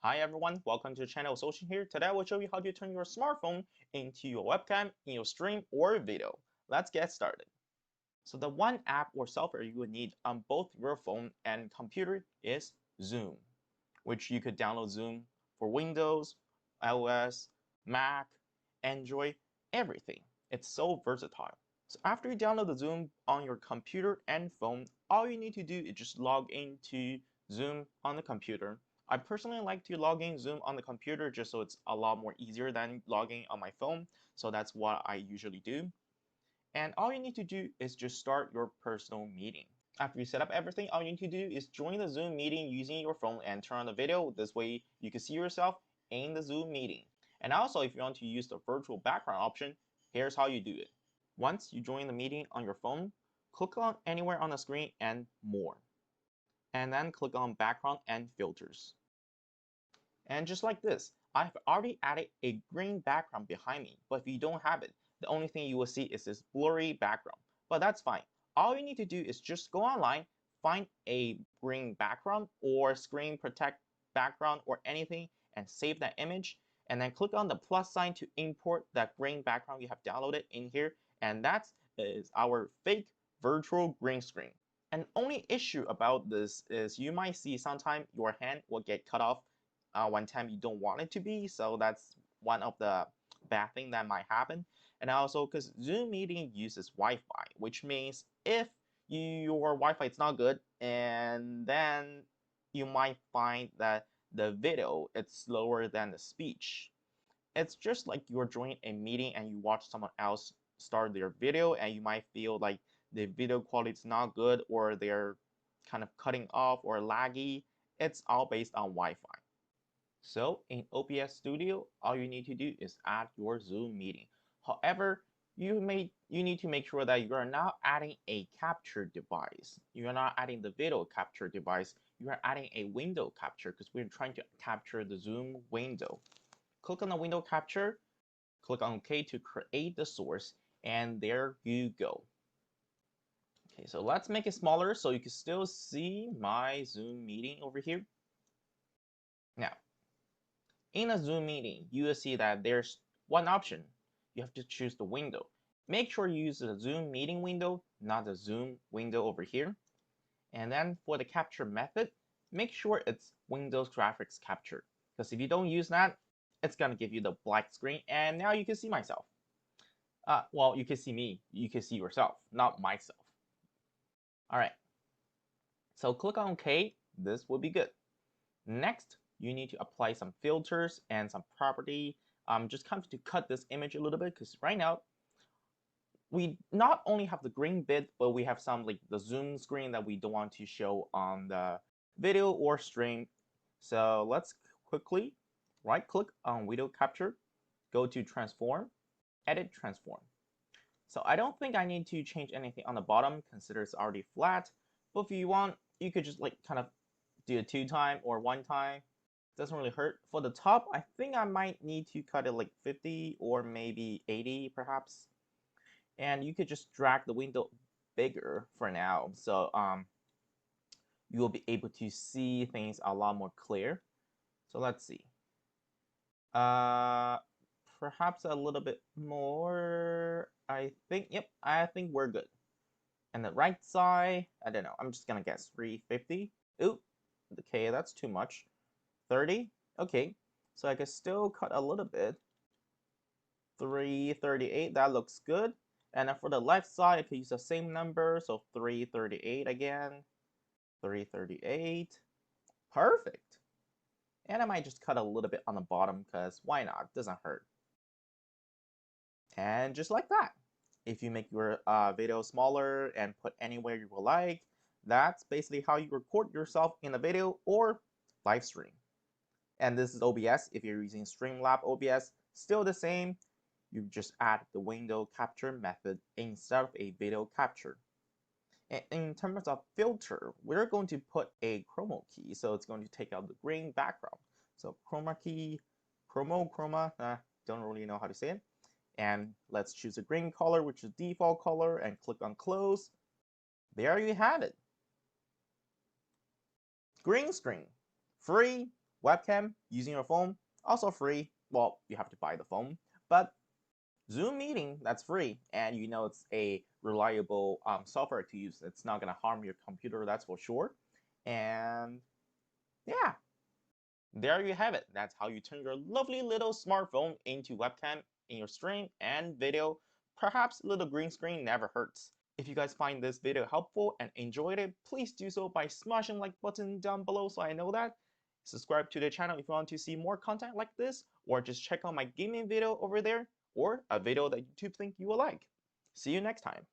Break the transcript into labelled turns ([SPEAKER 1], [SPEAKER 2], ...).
[SPEAKER 1] Hi everyone, welcome to the channel. Social here. Today I will show you how to turn your smartphone into your webcam in your stream or video. Let's get started. So the one app or software you would need on both your phone and computer is Zoom, which you could download Zoom for Windows, iOS, Mac, Android, everything. It's so versatile. So after you download the Zoom on your computer and phone, all you need to do is just log into Zoom on the computer. I personally like to log in Zoom on the computer just so it's a lot more easier than logging on my phone. So that's what I usually do. And all you need to do is just start your personal meeting. After you set up everything, all you need to do is join the Zoom meeting using your phone and turn on the video. This way you can see yourself in the Zoom meeting. And also, if you want to use the virtual background option, here's how you do it. Once you join the meeting on your phone, click on anywhere on the screen and more. And then click on background and filters. And just like this, I've already added a green background behind me, but if you don't have it, the only thing you will see is this blurry background. But that's fine. All you need to do is just go online, find a green background or screen protect background or anything, and save that image. And then click on the plus sign to import that green background you have downloaded in here. And that is our fake virtual green screen. An only issue about this is you might see sometime your hand will get cut off one time you don't want it to be. So that's one of the bad thing that might happen. And also because Zoom meeting uses Wi-Fi, which means if your Wi-Fi is not good, and then you might find that the video is slower than the speech. It's just like you're joining a meeting and you watch someone else start their video and you might feel like the video quality is not good or they're kind of cutting off or laggy. It's all based on Wi-Fi. So in OBS Studio, all you need to do is add your Zoom meeting. However, you need to make sure that you are not adding a capture device. You are not adding the video capture device. You are adding a window capture because we're trying to capture the Zoom window. Click on the window capture, click on OK to create the source, and there you go. Okay, so let's make it smaller so you can still see my Zoom meeting over here. Now, in a Zoom meeting, you will see that there's one option. You have to choose the window. Make sure you use the Zoom meeting window, not the Zoom window over here. And then for the capture method, make sure it's Windows Graphics Capture. Because if you don't use that, it's going to give you the black screen. And now you can see myself. Well, you can see me. You can see yourself, not myself. All right. So click on OK. This will be good. Next, you need to apply some filters and some property. Just kind of to cut this image a little bit because right now we not only have the green bit, but we have some like the zoom screen that we don't want to show on the video or stream. So let's quickly right click on video capture, go to transform, edit transform. So I don't think I need to change anything on the bottom, consider it's already flat. But if you want, you could just like kind of do it 2 times or 1 time. Doesn't really hurt. For the top, I think I might need to cut it like 50 or maybe 80 perhaps. And you could just drag the window bigger for now. So you will be able to see things a lot more clear. So let's see. Perhaps a little bit more. I think, yep, I think we're good. And the right side, I don't know. I'm just gonna guess 350. Ooh, okay, that's too much. 30. Okay, so I can still cut a little bit. 338. That looks good. And then for the left side, I could use the same number. So 338 again. 338. Perfect. And I might just cut a little bit on the bottom because why not? Doesn't hurt. And just like that. If you make your video smaller and put anywhere you would like, that's basically how you record yourself in a video or live stream. And this is OBS. If you're using Streamlabs OBS, still the same. You just add the window capture method instead of a video capture. And in terms of filter, we're going to put a chroma key. So it's going to take out the green background. So chroma key, chroma, don't really know how to say it. And let's choose a green color, which is default color, and click on close. There you have it. Green screen, free, Webcam using your phone, also free. Well, you have to buy the phone, but Zoom meeting, that's free, and you know it's a reliable software to use. It's not gonna harm your computer, that's for sure. And yeah, there you have it. That's how you turn your lovely little smartphone into webcam in your stream and video. Perhaps a little green screen never hurts. If you guys find this video helpful and enjoyed it, please do so by smashing the like button down below so I know that. Subscribe to the channel if you want to see more content like this, or just check out my gaming video over there, or a video that YouTube think you will like. See you next time.